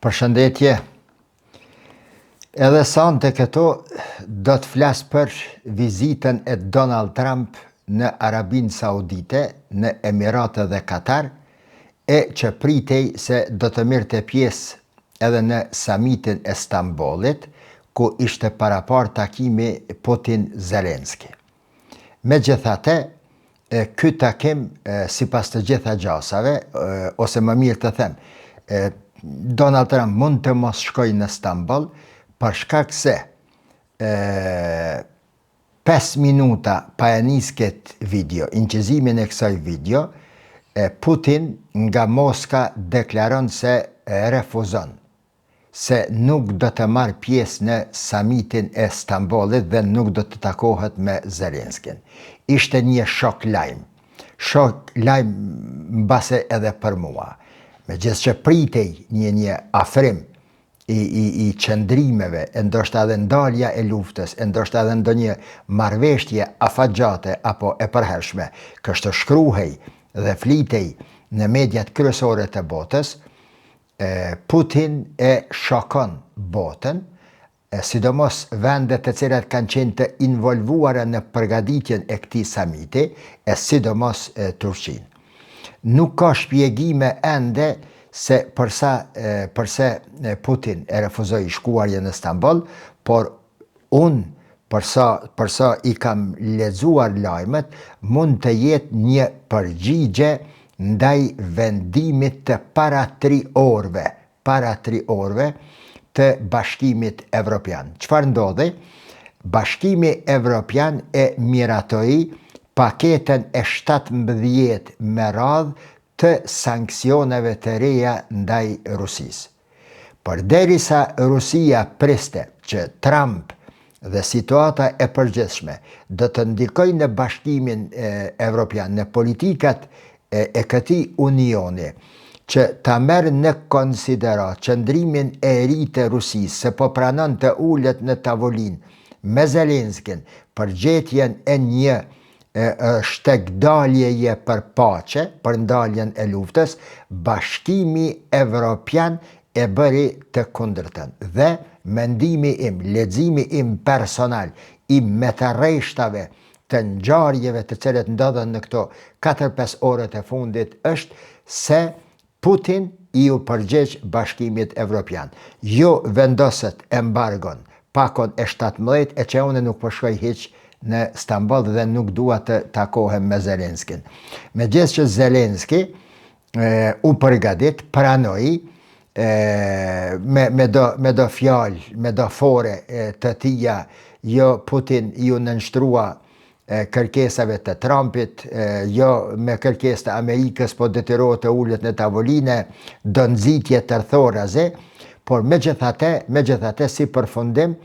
Përshëndetje. Edhe sante këto do të flas për vizitën e Donald Trump në Arabinë Saudite, në Emiratë dhe Katar, e që pritej se do të merrte pjesë edhe në samitin e Stambollit, ku ishte parapar takimi Putin-Zelenski. Megjithatë, ky takim, sipas të gjitha gjasave, ose më mirë të them, Donald Trump mund të mos shkojë në Stamboll për shkak se 5 minuta pa e nis këtë video, incizimin e kësaj video, Putin nga Moska deklaron se refuzon, se nuk do të marrë pjesë në samitin e Stambollit dhe nuk do të takohet me Zelenskin. Ishte një shok lajm mbase edhe për mua. Megjithëse që pritej një afrim i qëndrimeve, ndoshta edhe ndalja e luftës, ndoshta edhe ndonjë marrëveshje afatgjate apo e përhershme, kështu shkruhej dhe flitej në mediat kryesore të botës, Putin e shokon botën, sidomos vendet të cilat kanë qenë të involvuara në përgatitjen e këtij samiti, e sidomos Turqinë. Nuk ka shpjegime ende se përse Putin e refuzoi shkuarjen në Stamboll, por unë përsa i kam lexuar lajmet, mund të jetë një përgjigje ndaj vendimit të para 3 orëve të Bashkimit Evropian. Çfarë ndodhi? Bashkimi Evropian e miratoi paketën e 17 me radhë të sanksioneve të reja ndaj Rusisë. Përderisa Rusia priste që Trump dhe situata e përgjithshme do të ndikojnë në Bashkimin Evropian, në politikat e këtij unioni, që ta merr në konsiderat qëndrimin e ri të Rusisë, se po pranon të ulet në tavolinë me Zelenskin për gjetjen e një shtekdaljeje për pace, për ndaljen e luftës, Bashkimi Evropian e bëri të kundërtën. Dhe mendimi im, leximi im personal, i metarreshtave të ngjarjeve të cilat ndodhen në këto 4-5 orët e fundit, është se Putin i u përgjigj Bashkimit Evropian. Jo vendoset embargon pakon e 17, e që unë nuk po shkoj hiç në Stamboll dhe nuk dua të takohem me Zelenskin. Megjithëse që Zelenski u përgatit, pranoi me do fjalë, me do fore të tija, jo Putin ju nënshtrua kërkesave të Trumpit, jo me kërkesë të Amerikës, po detyrohet të ulet në tavolinë, do nxitje tërthoraze, por megjithatë si përfundim,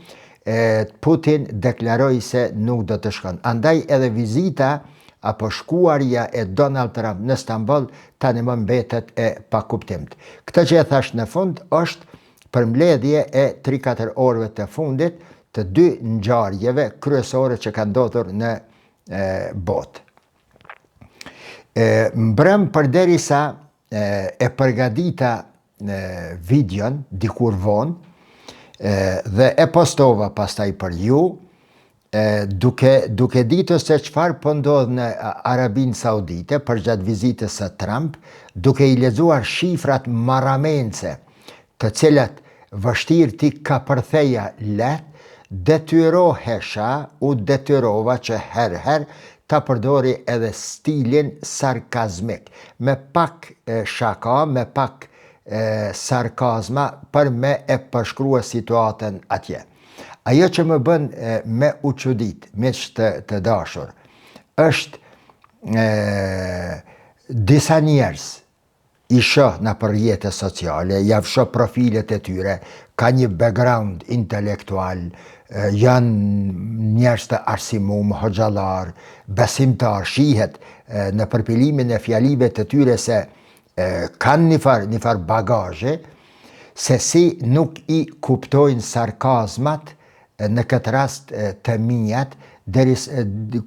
Putin deklaroi se nuk do të shkon. Andaj edhe vizita apo shkuarja e Donald Trump në Stamboll tani më mbetet e pakuptimt. Këtë që e thash në fund është përmbledhje e 3-4 orëve të fundit të 2 ngjarjeve kryesore që kanë ndodhur në botë. Mbrëm përderisa e përgatita videon dikur vonë, dhe e postova pastaj për ju, duke ditur se çfarë po ndodh në Arabinë Saudite përgjatë vizitës së Trump, duke i lexuar shifrat marramense, të cilat vështirë ti ka përtheja lehtë, u detyrova që herë ta përdori edhe stilin sarkazmik, me pak shaka, me pak sarkazma për me e përshkrua situatën atje. Ajo që më bën me u çudit, miq të dashur, është disa njerëz i shoh në për rrjetet sociale, ja shoh profilet e tyre, ka një background intelektual, janë njerëz të arsimum, hoxhallar, besimtar, shihet në përpilimin e fjalive të tyre se kanë një far bagazhe, se si nuk i kuptojnë sarkazmat në këtë rast të mijat,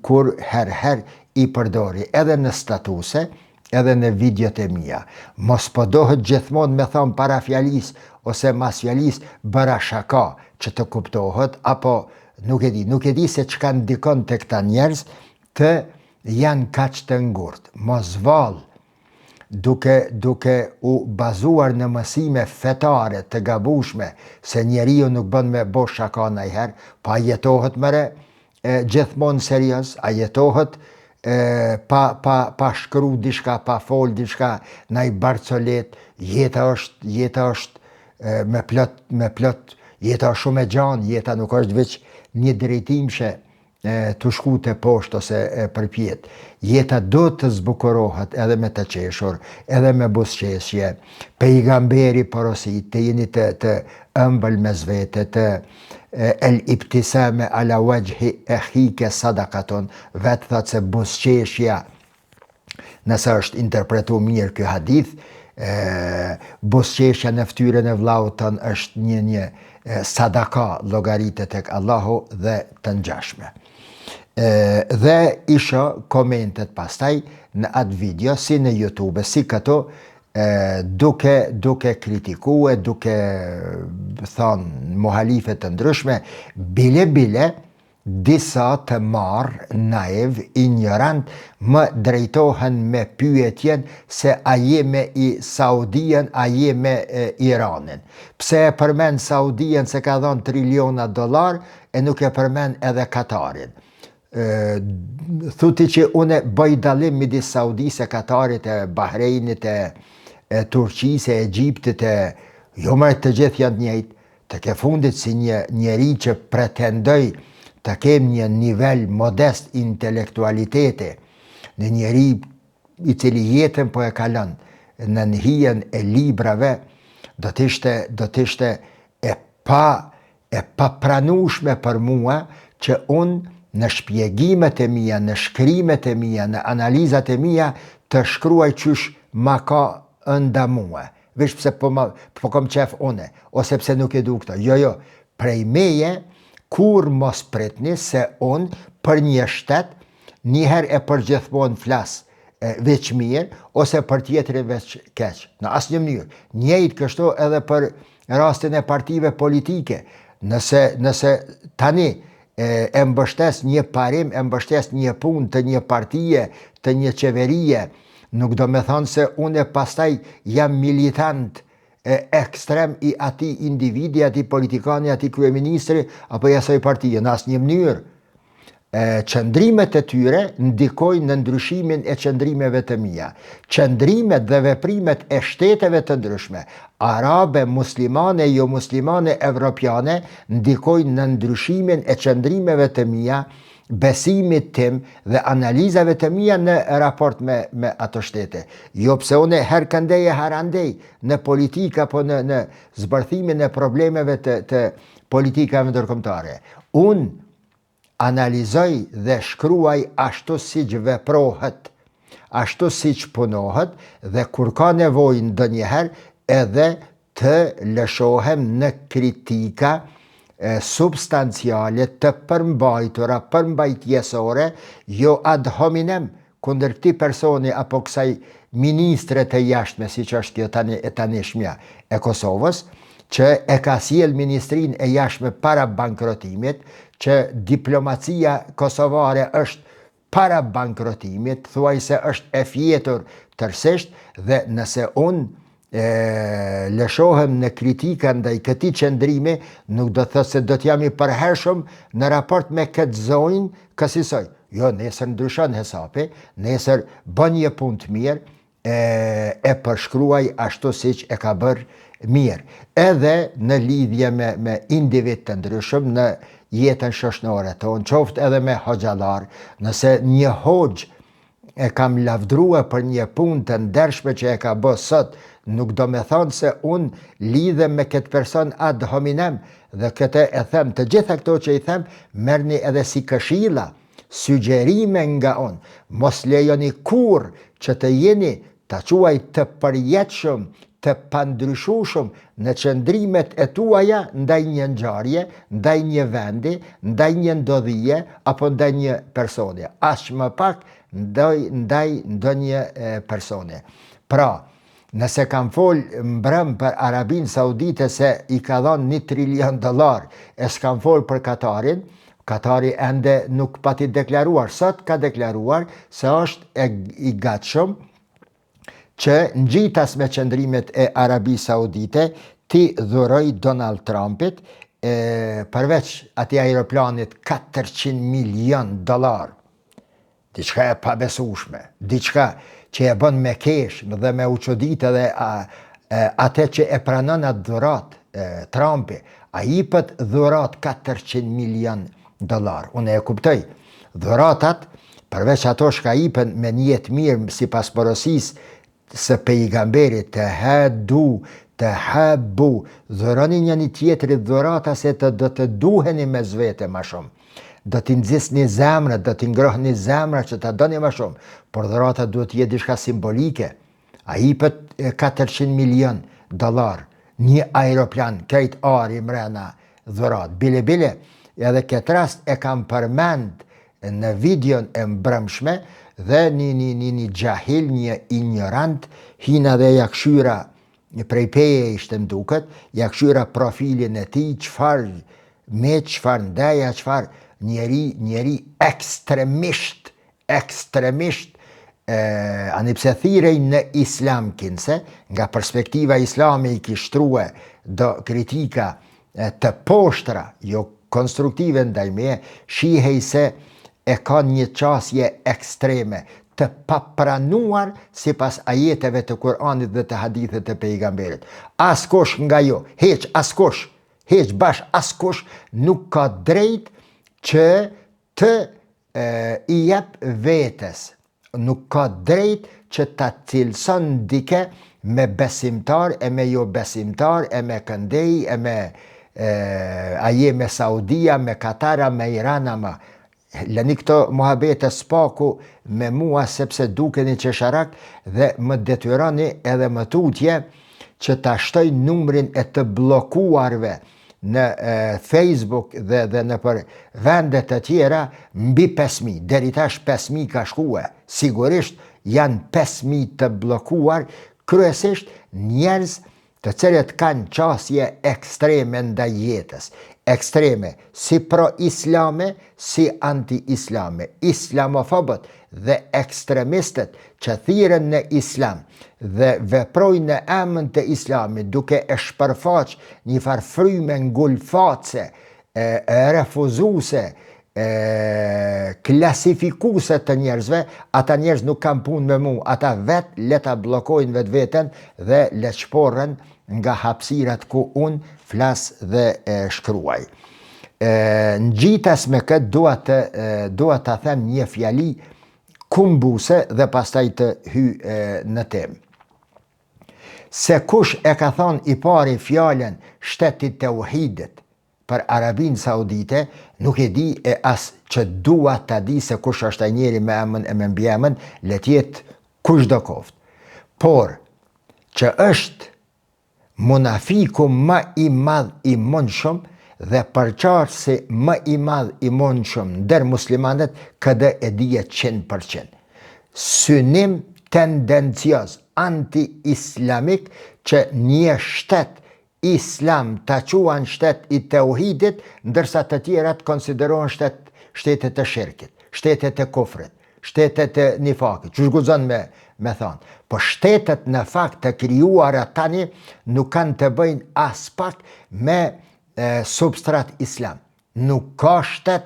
kur herë i përdori edhe në statuse, edhe në videot e mia. Mos po dohet gjithmonë me thonë para fjalis ose mas fjalis bëra shaka që të kuptohet, apo nuk e di se çka ndikon të këta njerëz të janë kaq të ngurt. Mos vallë duke u bazuar në mësime fetare të gabushme se njeriu nuk bën me bo shaka ndonjëherë, pa jetohet mëre gjithmonë serioz, a jetohet pa shkru diçka, pa fol diçka, ndaj barcolet, jeta është me plot, jeta është shumë e gjanë, jeta nuk është veç një drejtimshe të shku të poshtë ose përpjet. Jeta do të zbukurohet edhe me të qeshur, edhe me buzëqeshje. Pejgamberi porosit të jeni të ëmbël me zvete, të el ibtisame ala wajhi akhike sadaqaton, vetë thot se buzëqeshja, nëse është interpretu mirë ky hadith, buzëqeshja në fytyrën e vllaut ton është një sadaka llogaritet tek Allahu dhe të ngjashme. Dhe isha komentet pastaj në atë video, si në YouTube, si këto, duke kritikue, duke thonë muhalife të ndryshme, bile disa të marë, naiv, ignorant, më drejtohen me pyetjen se a je me i Saudien, a je me Iranin. Pse e përmen Saudien se ka dhënë $triliona e nuk e përmen edhe Katarin. Thuti që une bëj dallim midis Saudisë, Katarit, e Bahrejnit, e Turqisë, e Egjiptit, jo më të gjithë janë të njëjtë, të ke fundit si një njeri që pretendoj të kem një nivel modest intelektualiteti, në njeri i cili jetën po e kalon në hijen e librave, do t'ishte e pa pranueshme për mua që unë në shpjegimet e mia, në shkrimet e mia, në analizat e mia, të shkruaj qysh ma ka nda mua. Vesh pse po kom qef une, ose pse nuk e du këto. Jo, prej meje, kur mos pritni se unë për një shtet, njëherë e për gjithmonë flas veç mirë, ose për tjetërin veç keq. Në asë një mënyrë. Njëjtë kështu edhe për rastin e partive politike. Nëse tani e mbështes një parim, e mbështes një punë të një partije, të një qeverie, nuk do me thonë se unë pastaj jam militant ekstrem i ati individi, ati politikani, ati kryeministri, apo i asaj partije, në asnjë mënyrë. Qëndrimet e tyre ndikojnë në ndryshimin e qëndrimeve të mia. Qëndrimet dhe veprimet e shteteve të ndryshme, arabe, muslimane, jo muslimane, evropiane, ndikojnë në ndryshimin e qëndrimeve të mia, besimit tim dhe analizave të mia në raport me ato shtete. Jo pse une her këndej e her andej në politika, po në zbërthimin e problemeve të politikave ndërkombëtare. Unë analizoj dhe shkruaj ashtu si që veprohet, ashtu si që punohet, dhe kur ka nevojë ndonjëherë edhe të lëshohem në kritika substanciale të përmbajtura, përmbajtjesore, jo ad hominem, kundër këtij personi apo kësaj ministre të jashtme, si që është kjo tanishmja e Kosovës, që e ka sjell ministrinë e jashtme para bankrotimit, që diplomacia kosovare është para bankrotimit, thuaj se është e fjetur tërësisht, dhe nëse unë lëshohem në kritika ndaj këtij qëndrimi, nuk do të thotë se do t'jam i përhershëm në raport me këtë zonjë kësaj. Jo, nesër ndryshon hesapi, nesër bën një punë të mirë, e përshkruaj ashtu siç e ka bërë mirë. Edhe në lidhje me individ të ndryshëm në jetën shoqërore tonë, qoftë edhe me hoxhallar, nëse një hoxh e kam lavdrua për një punë të ndershme që e ka bë sot, nuk do me thonë se unë lidhem me këtë person ad hominem, dhe këtë e them, të gjitha këto që i them, merrni edhe si këshilla, sugjerime nga unë. Mos lejoni kur që të jeni të quaj të përjetshëm, të pandryshueshëm në qëndrimet e tuaja ndaj një ngjarje, ndaj një vendi, ndaj një ndodhije, apo ndaj një personi. Aq më pak ndaj ndonjë persone. Pra, nëse kam folë mbrëm për Arabinë Saudite se i ka dhënë $1 trilion, e s'kam folë për Katarin, Katari ende nuk pati deklaruar, sot ka deklaruar se është i gatshëm që ngjitas me qëndrimet e Arabisë Saudite ti dhuroj Donald Trumpit përveç atij aeroplanit $400 milion. Diçka e pabesueshme, diçka që e bën me kesh dhe me u çudit edhe atë që e pranon atë dhurat Trumpi, ai jepet dhurat $400 milion. Unë e kuptoj. Dhuratat, përveç ato shka jipen me një jetë mirë sipas porosisë së pejgamberit, të hadu, të habbu, dhuroni njëri tjetrit dhurata se do të duheni me zvete ma shumë. Do t'i nxisni zemrët, do t'i ngrohni zemrët që ta doni ma shumë, por dhurata duhet të jetë diçka simbolike. A jepet $400 milion, një aeroplan, krejt ari mrena dhurat. Bile, edhe këtë rast e kam përmend në videon e mbrëmshme dhe një gjahil, një ignorant, hina dhe ja këshyra, prej peje ishte mduket, ja këshyra profilin e ti, qfar ndeja, qfar njeri ekstremisht, anipse thirej në islam kinse, nga perspektiva islami i kishtruhe do kritika të poshtra, jo konstruktive ndaj meje, shihej se e ka një qasje ekstreme, të papranuar sipas ajeteve të Kur'anit dhe të hadithet të pejgamberit. Askush nga jo, askush nuk ka drejt që të i jep vetes, nuk ka drejt që ta cilëson dike me besimtar e me jo besimtar, e me këndej, e me aje me Saudia, me Katara, me Irana, lëni këto muhabete spaku me mua sepse dukeni qesharak dhe më detyroni edhe më tutje që ta shtoj numrin e të blokuarve në Facebook dhe në për vendet të tjera mbi 5.000, deri tash 5.000 ka shkue, sigurisht janë 5.000 të blokuar, kryesisht njerëz të cilët kanë qasje ekstreme ndaj jetës, ekstreme si pro-islame, si anti-islame, islamofobët dhe ekstremistët që thiren në islam dhe veprojnë në emën të islamit duke e shpërfaq një farfryme ngulfatse, refuzuse, klasifikuse të njerëzve, ata njerëz nuk kanë punë me mu, ata vetë leta blokojnë vetë vetën dhe le shporën nga hapsirat ku unë flas dhe shkruaj. Ngjitas me këtë dua të them një fjali kumbuse dhe pastaj të hy në temë. Se kush e ka thonë i pari fjalen shtetit të uhidit për Arabinë Saudite, nuk e di e as që dua të di se kush është ai njeri me emën e me mbjemën, le tjetë kush do koft. Por, që është munafiku më i madh i mundshëm dhe përqarë se më i madh i mundshëm ndër muslimanët, këtë e dije 100%. Synim tendencios, anti-islamik, që një shtet islam të quan shtet i tauhidit, ndërsa të tjerat konsiderohen shtetet të shirkit, shtetet të kufrit, shtetet të nifakit, që shguzon me thonë. Po shtetet në fakt të krijuara tani nuk kanë të bëjnë as pak me substrat islam. Nuk ka shtet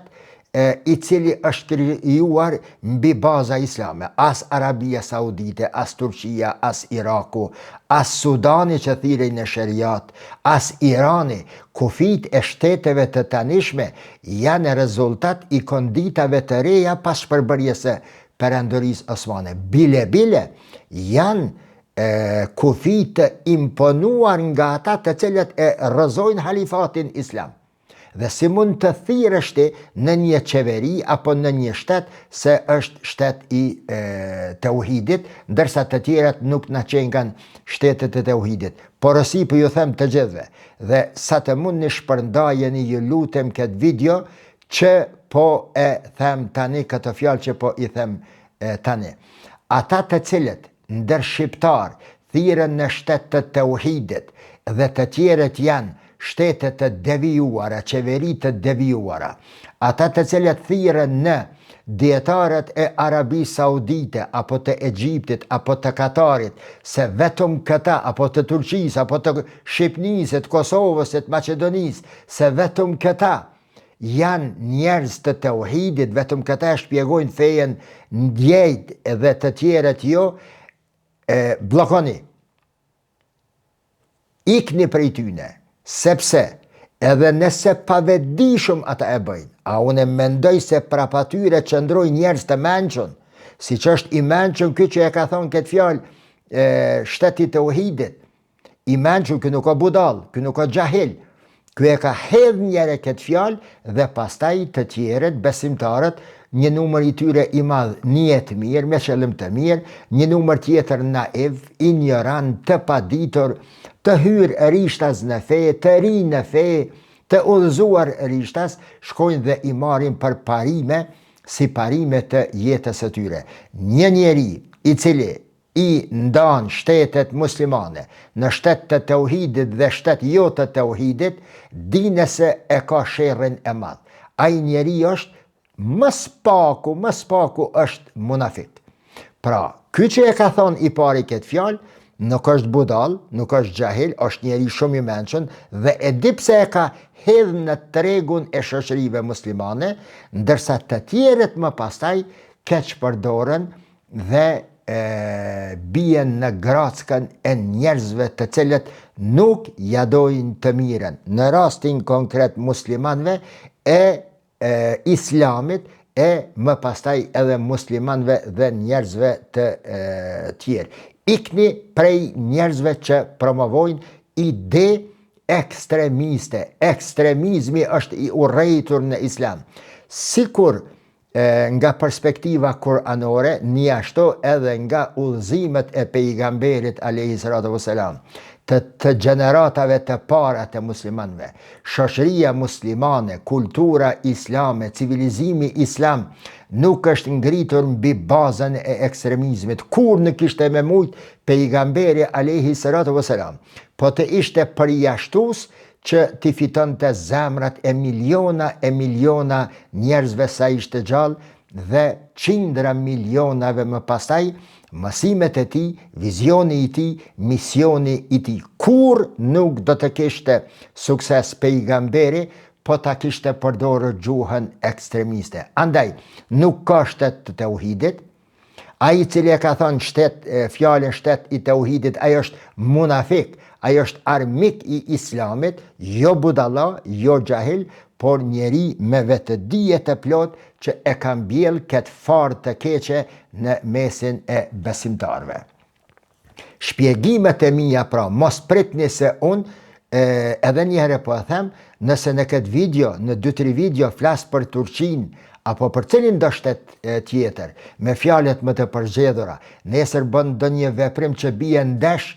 i cili është krijuar mbi baza islame. As Arabia Saudite, as Turqia, as Iraku, as Sudani që thirej në sheriat, as Irani. Kufit e shteteve të tanishme janë rezultat i konditave të reja pas shpërbërjes së Perandorisë Osmane. Bile janë kufit të imponuar nga ata të cilët e rrëzojnë halifatin islam. Dhe si mund të thirështi në një qeveri apo në një shtet se është shtet i tauhidit, ndërsa të tjerat nuk na qengan shtetet e tauhidit. Porosi për ju them të gjithve, dhe sa të mund një shpërndajeni ju lutem këtë video që po e them tani këtë fjalë që po i them tani. Ata të cilët ndër shqiptar thirrën në shtet të tauhidit dhe të tjerët janë shtetet të devijuara, qeveri të devijuara, ata të cilët thirrën në dietarët e Arabisë Saudite, apo të Egjiptit, apo të Katarit, se vetëm këta, apo të Turqisë, apo të Shqipnisë, të Kosovës, të Maqedonisë, se vetëm këta janë njerëz të tauhidit, vetëm këta shpjegojnë fejen ndjejt dhe të tjerët jo, bllokoni. Ikni prej tyne, sepse edhe nëse pavetdijshëm ata e bëjnë, a unë mendoj se prap atyre qëndroj njerëz të mençur, siç është i mençur ky që e ka thonë këtë fjalë shteti tauhidit, i mençur ky nuk ka budall, ky nuk ka xahil, ky e ka hedh njëre këtë fjalë dhe pastaj të tjerët besimtarët, një numër i tyre i madh niyet mirë, me qëllim të mirë, një numër tjetër naiv, ignorant, të paditur, të hyrë rishtas në fe, të ri në fe, të udhëzuar rishtas, shkojnë dhe i marrin për parime, si parime të jetës së tyre. Një njeri i cili i ndan shtetet muslimane në shtet të tauhidit dhe shtet jo të tauhidit, dine se e ka sherrin e madh. Ai njeri është më spaku është munafik. Pra, ky që e ka thonë i pari këtë fjalë, nuk është budall, nuk është xahil, është njeri shumë i mençur dhe e di pse e ka hedh në tregun e shoqërive muslimane, ndërsa të tjerët më pastaj keq përdoren dhe bien në grackën e njerëzve të cilët nuk ja dojnë të mirën. Në rastin konkret muslimanëve e islamit e më pastaj edhe muslimanëve dhe njerëzve të tjerë. Ikni prej njerëzve që promovojnë ide ekstremiste. Ekstremizmi është i urrejtur në islam. Sikur nga perspektiva kuranore, një ashtu edhe nga udhëzimet e pejgamberit alayhi salatu wassalam, të gjeneratave të para të muslimanëve, shoqëria muslimane, kultura islame, civilizimi islam nuk është ngritur mbi bazën e ekstremizmit. Kur nuk ishte me mujt pejgamberi alayhi salatu wassalam, po të ishte përjashtues që t'i fiton të zemrat e miliona njerëzve sa ishte gjallë dhe qindra milionave më pastaj, mësimet e tij, vizioni i tij, misioni i tij. Kur nuk do të kishte sukses pejgamberi, po ta kishte përdorur gjuhën ekstremiste. Andaj, nuk ka shtet të tauhidit. Ai i cili e ka thënë fjalën shtet i tauhidit, ai është munafik, ai është armik i islamit, jo budalla, jo xahil, por njeri me vetëdije të plot që e ka mbjell këtë farë të keqe në mesin e besimtarve. Shpjegimet e mia pra, mos pritni se unë edhe njëherë po e them, nëse në këtë video, në 2-3 video flas për Turqinë apo për cilin do shtet tjetër, me fjalët më të përzgjedhura, nesër bën ndonjë veprim që bie ndesh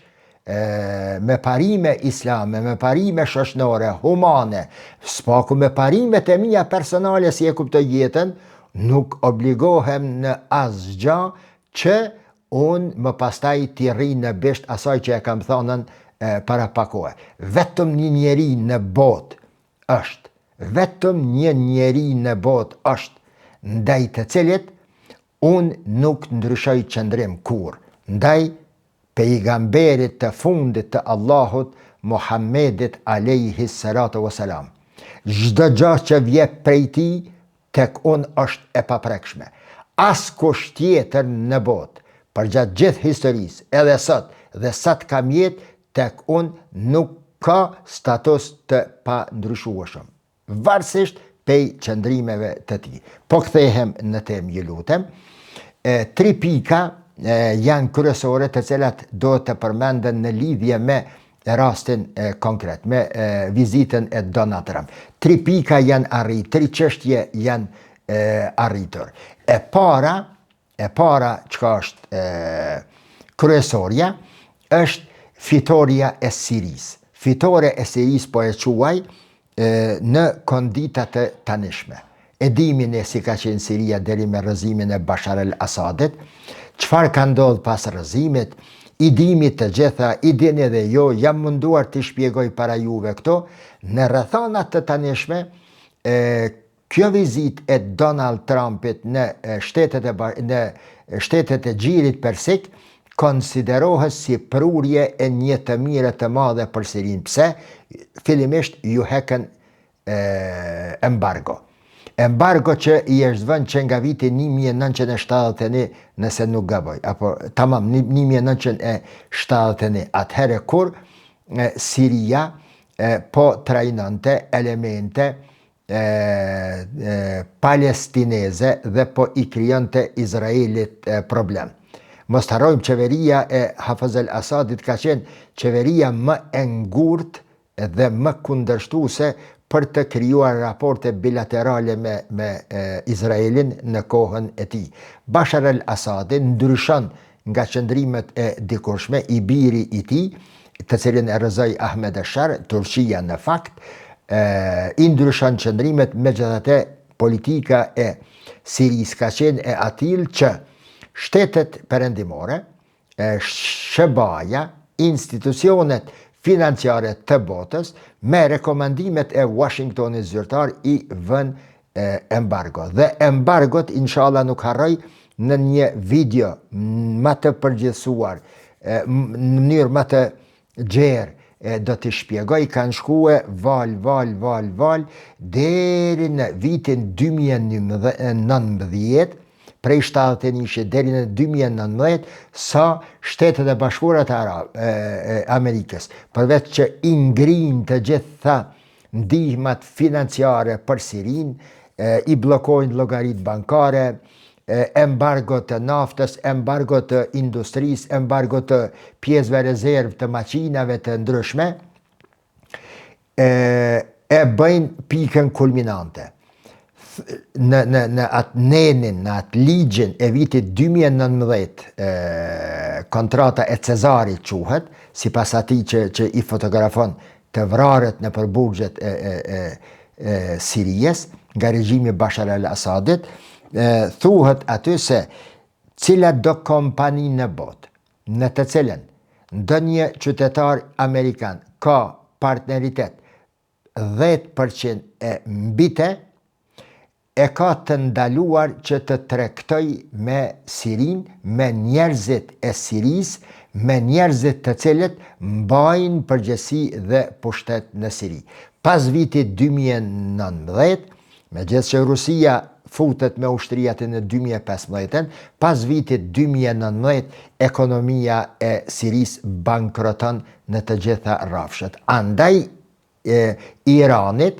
me parime islame, me parime shoqërore, humane, spaku me parimet e mia personale si e kuptoj jetën, nuk obligohem në asgjë që unë më pastaj t'i rri në bisht asaj që e kam thënën para pak kohë. Vetëm një njeri në botë është, vetëm një njeri në botë është, ndaj të cilit unë nuk ndryshoj qëndrim kur, ndaj pejgamberit të fundit të Allahut, Muhammedit alayhi salatu wassalam. Çdo gjë që vjen prej tij tek unë është e paprekshme. Askush tjetër në botë, përgjatë gjithë historisë, edhe sot dhe sa të kam jetë, tek unë nuk ka status të pandryshueshëm, varësisht pej qëndrimeve të tij. Po kthehem në temë, ju lutem. 3 pika janë kryesore të cilat do të përmenden në lidhje me rastin konkret, me vizitën e Donald Trump. 3 pika janë arritur, 3 çështje janë arritur. E para çka është kryesorja, është fitoria e Sirisë. Fitore e Sirisë po e quaj në kondita të tanishme. e dimin e si ka qenë Siria deri me rrëzimin e Bashar al-Asadit, çfarë ka ndodhur pas rrëzimit, i dimi të gjitha, i dini edhe jo, jam munduar të shpjegoj para juve këto, në rrethonat të tanishme, kjo vizit e Donald Trumpit në shtetet e Gjirit Persik konsiderohet si prurje e një të mire të madhe për Sirin. Pse? Fillimisht ju heken embargo. Embargo që i është vënë që nga viti 1971, nëse nuk gaboj, apo tamam, 1971, atëhere kur Siria po trajnonte elemente palestineze dhe po i krijonte Izraelit problem. Mos të harrojmë, qeveria e Hafez al-Asadit ka qenë qeveria më e ngurtë dhe më kundërshtuese për të krijuar raporte bilaterale me Izraelin në kohën e tij. Bashar al-Asadi ndryshon nga qëndrimet e dikurshme, i biri i tij, të cilin e rrëzoi Ahmed Ashar, Turqia në fakt, i ndryshon qëndrimet, megjithatë politika e Sirisë ka qenë e atill që shtetet perëndimore, SHBA-ja, institucionet financiare të botës, me rekomandimet e Washingtonit zyrtar i vën embargo. Dhe embargot, inshallah nuk harroj, në një video më të përgjithësuar, në mënyrë më të gjerë, do t'i shpjegoj, kanë shkue val, deri në vitin 2019, prej 71 deri në 2019, sa Shtetet e Bashkuara të Amerikës, përveç që i ngrinë të gjitha ndihmat financiare për Sirin, i blokojnë llogaritë bankare, embargo të naftës, embargo të industrisë, embargo të pjesëve rezervë të makinave të ndryshme, e bëjnë pikën kulminante. Në atë nenin, në atë ligjin e vitit 2019, kontrata e Cezarit quhet, sipas atij që i fotografon të vrarët në përburgjet e Sirijës nga regjimi Bashar al-Asadit, thuhet aty se cilat do kompani në botë, në të cilën ndonjë qytetar amerikan ka partneritet 10% e mbite, e ka të ndaluar që të tregtoj me Sirin, me njerëzit e Sirisë, me njerëzit të cilët mbajnë përgjegjësi dhe pushtet në Siri. Pas vitit 2019, megjithëse që Rusia futet me ushtrijat në 2015, pas vitit 2019, ekonomia e Sirisë bankroton në të gjitha rrafshet. Andaj Iranit,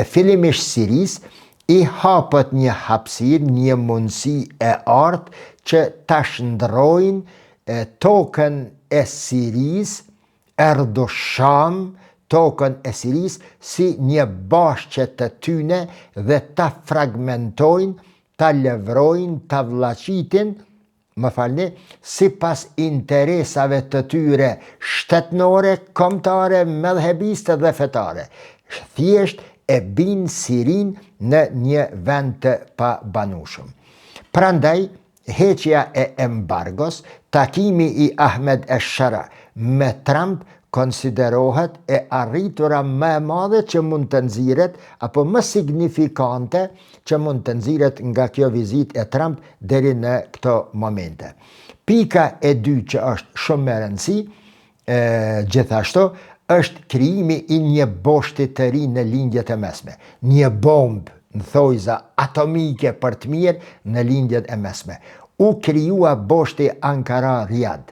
fillimisht Sirisë, i hapët një hapësirë, një mundësi e artë që ta shndrojnë tokën e Sirisë, Erdosham, tokën e Sirisë, si një bashkë të tyne dhe ta fragmentojnë, ta levrojnë, ta vllaqitin, sipas interesave të tyre shtetnore, kombëtare, medhhebiste dhe fetare. Thjesht e bin Sirin në një vend të pabanueshëm. Prandaj, heqja e embargos, takimi i Ahmed Ashara me Trump konsiderohet e arritura më e madhe që mund të nxirret, apo më signifikante që mund të nxirret nga kjo vizitë e Trump deri në këto momente. Pika e dytë që është shumë e rëndësishme, gjithashtu, është krijimi i një boshti të ri në lindjet e mesme. Një bombë, në thojza atomike për të mirë në lindjet e mesme. U krijua boshti Ankara-Riyadh.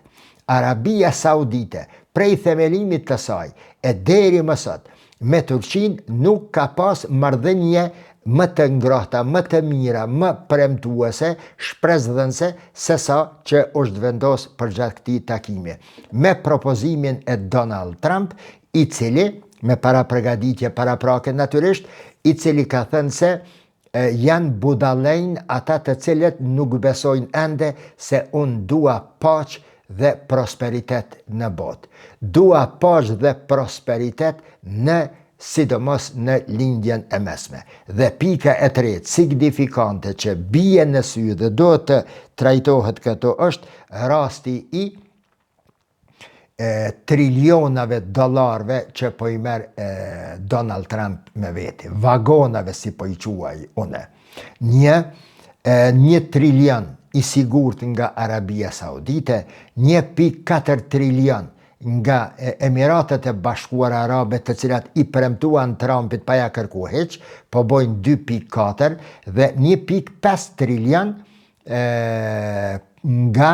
Arabia Saudite, prej themelimit të saj, e deri më sot, me Turqinë nuk ka pas marrëdhënie më të ngrohta, më të mira, më premtuese, shpresdhënëse se sa që është vendos përgjatë këtij takimi. Me propozimin e Donald Trump, i cili, me paraprgaditje paraprake natyrisht, i cili ka thënë se janë budallënj ata të cilët nuk besojnë ende se unë dua paqë dhe prosperitet në botë. Dua paqë dhe prosperitet në sidomos në lindjen e mesme. Dhe pika e tretë, signifikante që bie në sy dhe do të trajtohet këto është rasti i trilionave dollarve që po i merr Donald Trump me veti, vagonave si po i quaj une. Një trilion i sigurt nga Arabia Saudite, 1.4 trilion nga Emiratet e Bashkuara Arabe, të cilat i premtuan Trumpit pa ja kërku hiç, po bojnë 2.4 dhe 1.5 trilion nga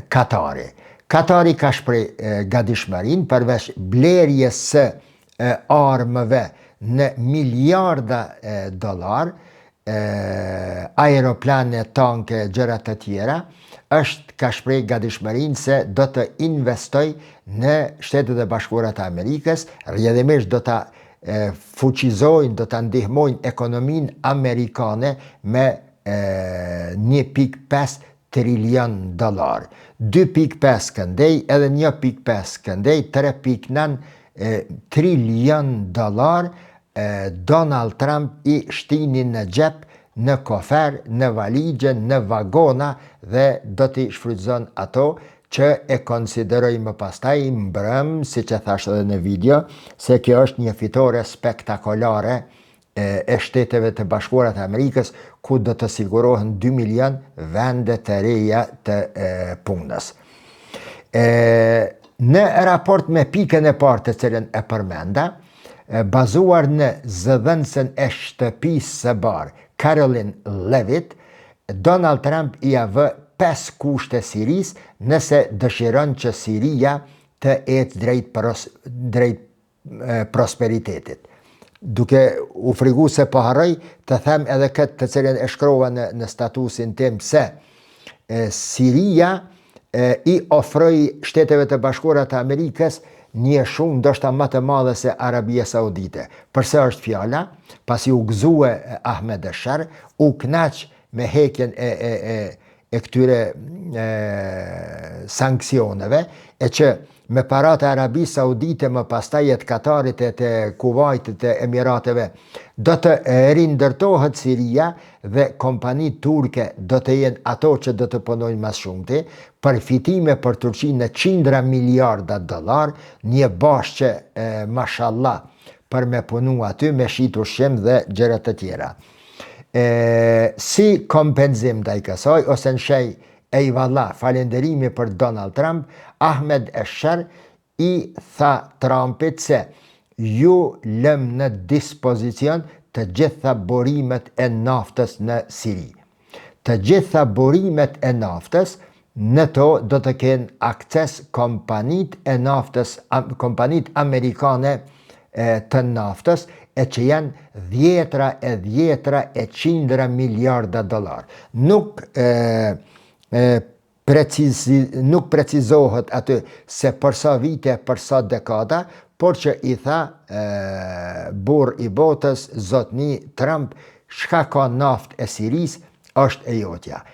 Katari. Katari ka shpreh gatishmërinë përveç blerjes së armëve në miliarda dollar, aeroplane, tanke, gjëra të tjera, ka shpreh gatishmërinë se do të investoj në Shtetet e Bashkuara të Amerikës, rrjedhimisht do ta fuqizojnë, do ta ndihmojnë ekonominë amerikane me 1.5 trilion dollar. 2.5 këndej, edhe 1.5 këndej, 3.9 trilion dollar Donald Trump i shtini në xhep, në kofer, në valigje, në vagona dhe do t'i shfrytëzon ato që e konsideroj më pastaj mbrëm, si që thash edhe në video, se kjo është një fitore spektakolare e Shteteve të Bashkuara të Amerikës, ku do të sigurohen 2 milion vende të reja të punës. Në raport me pikën e parë të cilën e përmenda, bazuar në zëdhënësën e shtëpisë së barë, Karoline Leavitt, Donald Trump i vë 5 kushte Sirisë nëse dëshiron që Siria të ecë drejt prosperitetit. Duke u frigu se po harroj të them edhe këtë të cilën e shkrova në statusin tim, se Siria i ofroi Shteteve të Bashkuara të Amerikës një shumë ndoshta më të madhe se Arabia Saudite. Përse është fjala? Pasi u gëzue Ahmed Eshar, u knaq me hekjen e këtyre sanksioneve, e që me parat e Arabi Saudite, më pastaj e të Katarit, e të Kuvajtit, e Emirateve, do të rindërtohet Siria dhe kompani turke do të jenë ato që do të punojnë mas shumëti, përfitime për Turqinë në qindra miliarda dollar, një bashkë që mashallah për me punu aty, me shit ushqim dhe gjëra të tjera. Si kompenzim ndaj kësaj, ose në shej ejvallah, falenderimi për Donald Trump, Ahmed Eshar i tha Trumpit se ju lëm në dispozicion të gjitha burimet e naftës në Siri. Të gjitha burimet e naftës, në to do të kenë akses kompanit e naftës, kompanit amerikane të naftës, e që janë dhjetra e qindra miliarda dollar. Nuk precizohet aty se përsa vite, përsa dekada, por që i tha burr i botës, zotni Trump, shka ka naft e Siris, është e jotja.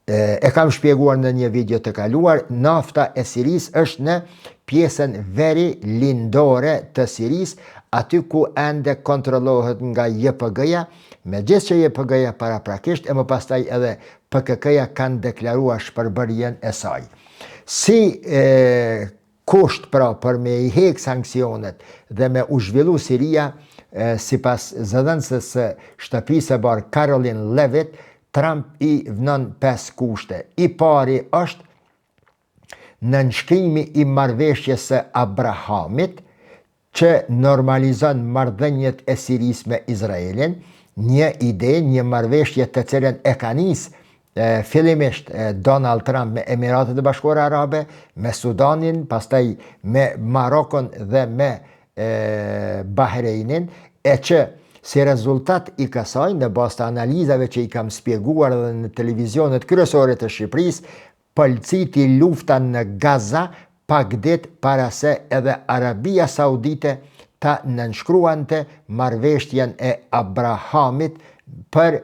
E kam shpjeguar në një video të kaluar, nafta e Siris është në pjesën veri lindore të Siris, aty ku ende kontrollohet nga JPG-ja, me gjithë që JPG-ja paraprakisht, e më pastaj edhe PKK-ja kanë deklaruar shpërbërjen e saj. Si kusht pra për me i hek sankcionet dhe me u zhvillu Siria, si pas zëdhënësës shtëpisë së barë Karoline Leavitt, Trump i vënon 5 kushte. I pari është nënshkrimi i marrëveshjes së Abrahamit, që normalizon marrëdhëniet e Siris me Izraelin, një ide, një marrëveshje të cilën e ka nisë fillimisht Donald Trump me Emiratet e Bashkuara Arabe, me Sudanin, pastaj me Marokon dhe me Bahrejnin, e që si rezultat i kësaj, në bazë të analizave që i kam spjeguar edhe në televizionet kryesore të Shqipërisë, pëlqiti lufta në Gaza pak ditë para se edhe Arabia Saudite ta nënshkruante marrëveshjen e Abrahamit për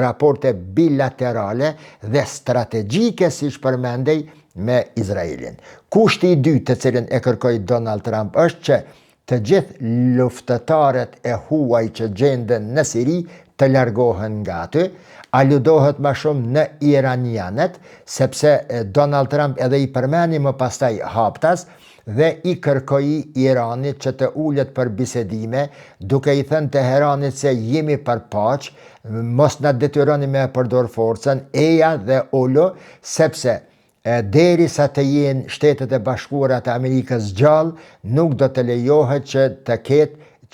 raporte bilaterale dhe strategjike, siç përmendej, me Izraelin. Kushti i dytë të cilin e kërkoi Donald Trump është që të gjithë luftëtarët e huaj që gjenden në Siri të largohen nga aty. Aludohet më shumë në iranianët, sepse Donald Trump edhe i përmeni më pastaj haptas dhe i kërkoi Iranit që të ulet për bisedime, duke i thënë Teheranit se jemi për paqë, mos na detyroni me përdor forcën, eja dhe ulu, sepse derisa të jenë Shtetet e Bashkuara të Amerikës gjallë, nuk do të lejohet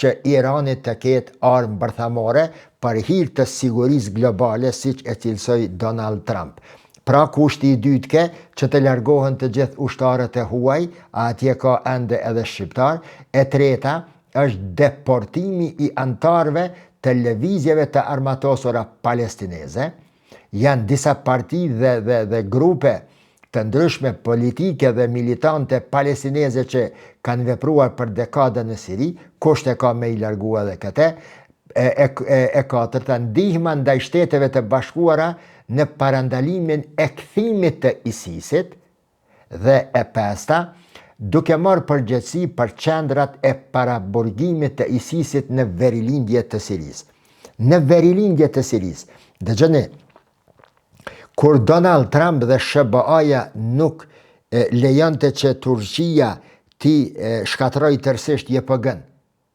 që Irani të ketë armë bërthamore për hir të sigurisë globale, siç e cilësoi Donald Trump. Pra kushti i dytë që të largohen të gjithë ushtarët e huaj, atje ka ende edhe shqiptar. E treta është deportimi i antarëve të lëvizjeve të armatosura palestineze. Janë disa parti dhe grupe të ndryshme politike dhe militante palestineze që kanë vepruar për dekada në Siri, kusht e ka me i largua dhe këte. E katërta, ndihma ndaj Shteteve të Bashkuara në parandalimin e kthimit të ISIS-it, dhe e pesta, duke marrë përgjegjësi për qendrat e paraburgimit të ISIS-it në verilindje të Sirisë. Në verilindje të Sirisë, dëgjoni, kur Donald Trump dhe SBA-ja nuk lejonte që Turqia ti shkatroj tërësisht JPG-n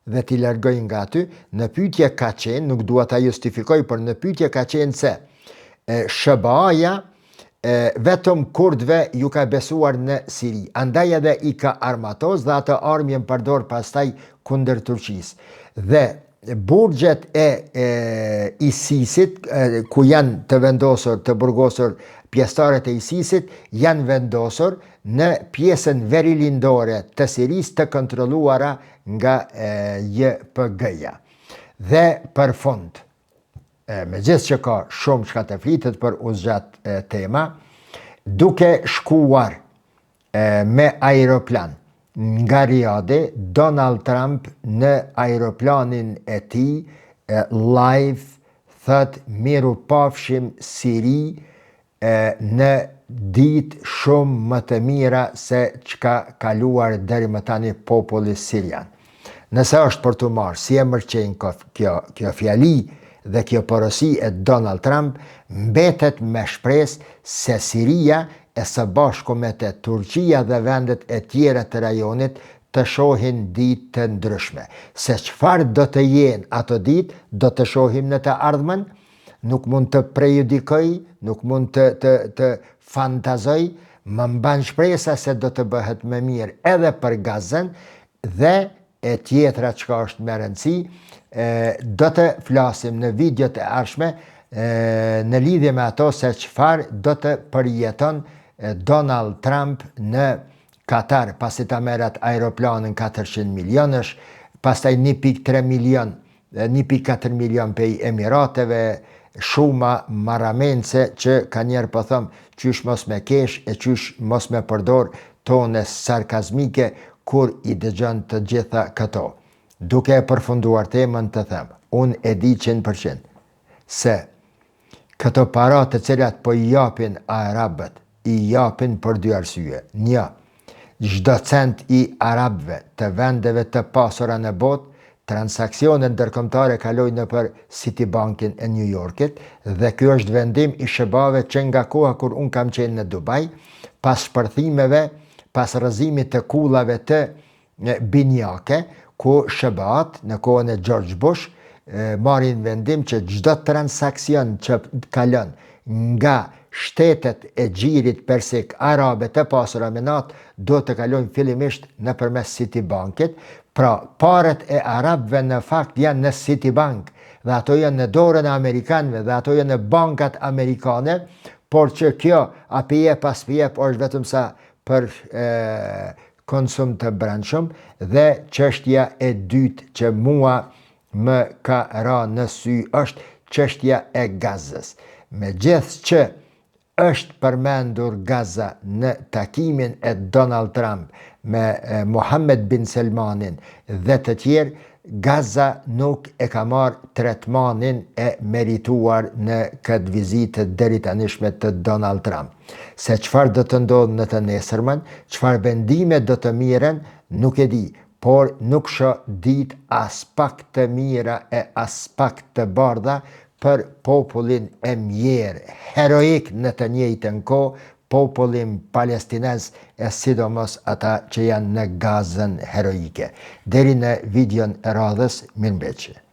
dhe ti largoj nga aty, në pyetje ka qenë, nuk dua ta justifikoj, por në pyetje ka qenë se SBA-ja vetëm kurdve ju ka besuar në Siri, andaj edhe i ka armatos dhe atë armë jenë përdor pastaj kundër Turqisë. Dhe burgjet e ISIS-it, ku janë të vendosur, të burgosur pjesëtarët e ISIS-it, janë vendosur në pjesën verilindore të Sirisë të kontrolluara nga JPG-ja. Dhe për fund, me gjithë që ka shumë çka të flitet për u zgjat tema, duke shkuar me aeroplan nga Riadi, Donald Trump në aeroplanin e tij live thot miru pafshim Siri në ditë shumë më të mira se çka kaluar deri më tani populli sirian. Nëse është për të marrë si emër qenë kjo fjali dhe kjo porosi e Donald Trump, mbetet me shpresë se Siria e së bashku me të Turqia dhe vendet e tjera të rajonit të shohin ditë të ndryshme. Se çfarë do të jenë ato ditë, do të shohim në të ardhmen, nuk mund të prejudikoj, nuk mund të fantazoj, më mban shpresa se do të bëhet më mirë edhe për Gazën dhe e tjetra çka është më rëndësi, do të flasim në videot e ardhshme në lidhje me ato se çfarë do të përjeton Donald Trump në Katar, pasi ta merret aeroplanin 400 milionësh, pastaj 1.3 milion, 1.4 milion pej Emirateve, shuma marramendse që ka njerë po thom qysh mos me kesh e qysh mos me përdor tone sarkazmike kur i dëgjon të gjitha këto. Duke e përfunduar temën të them, unë e di 100% se këto para të cilat po i japin arabët, i japin për dy arsye. Një, çdo cent i arabëve të vendeve të pasura në botë, transaksionet ndërkombëtare kalojnë nëpër Citibankin e New Yorkit dhe ky është vendim i SBA-ve që nga koha kur unë kam qenë në Dubai, pas shpërthimeve, pas rrëzimit të kullave të binjake, ku SBA-t në kohën e George Bush marrin vendim që çdo transakcion që kalon nga shtetet e gjirit persik arabe të pasura me natë do të kalojnë fillimisht nëpërmes Citibankit. Pra, paret e arabëve në fakt janë në Citibank dhe ato janë në dorën e amerikanëve dhe ato janë në bankat amerikane, por që kjo apije pas pijep është vetëm sa për konsum të brendshëm. Dhe çështja e dytë që mua më ka ra në sy është çështja e Gazës. Megjithëse që është përmendur Gaza në takimin e Donald Trump me Mohammed bin Selmanin dhe të tjerë, Gaza nuk e ka marrë tretmanin e merituar në këtë vizitë deri tanishme të Donald Trump. Se çfarë do të ndodhë në të nesërmen, çfarë vendime do të miren, nuk e di, por nuk shoh ditë as pak të mira e as pak të bardha për popullin e mjerë, heroik në të njëjtën kohë, popullin palestinez e sidomos ata që janë në Gazën heroike. Deri në videon e radhës, mirëmbëjtje.